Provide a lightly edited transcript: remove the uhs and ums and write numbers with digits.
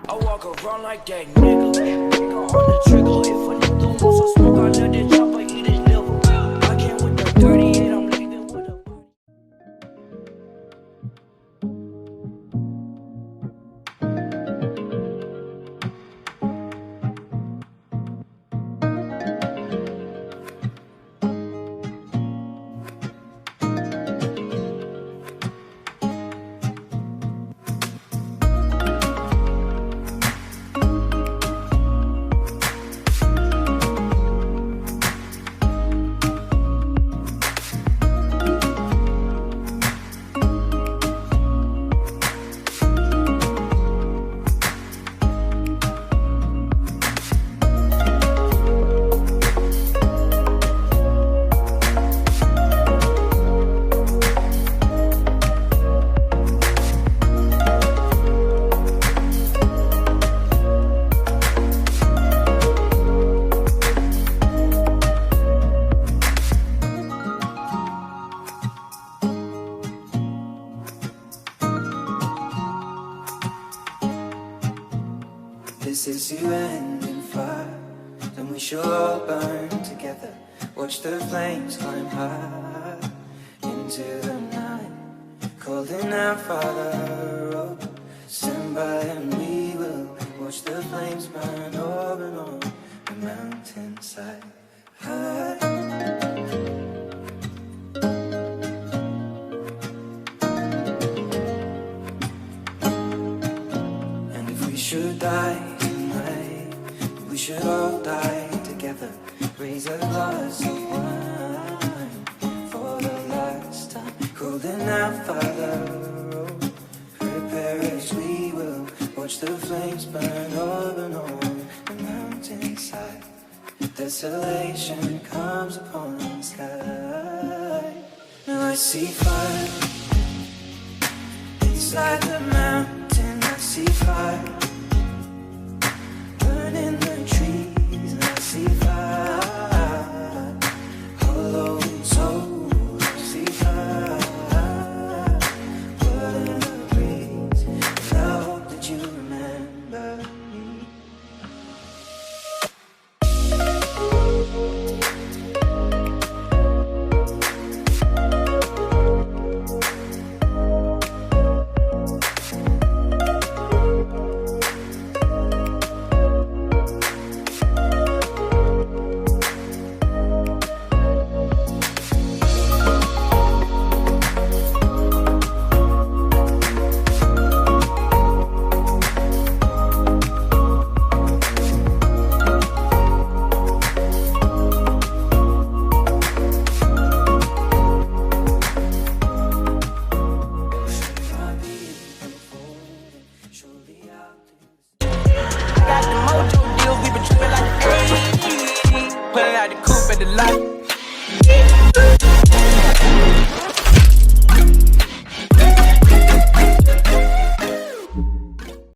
I walk around like that nigga. Finger on the trigger. If a nigga wants some smoke, I let it chopper eat his liver. I came with the 38, I'm leaving with a. This is you ending fire, then we shall all burn together. Watch the flames climb high into the night, calling out Father, oh, stand by and we will watch the flames burn over and on the mountainside. High. And if we should die tonight, we should all die together. Raise a glass of wine for the last time, holding out Father, oh, prepare as we will watch the flames burn over and on the mountainside. Desolation comes upon the sky. Now I see fire inside the mountain. I see fire burning the trees, and I see fire hollow souls. I see fire burning the breeze, and I hope that you remember me. Got the mojo deals, we been trippin' like the 80s. Pulling out the coupe at the lot.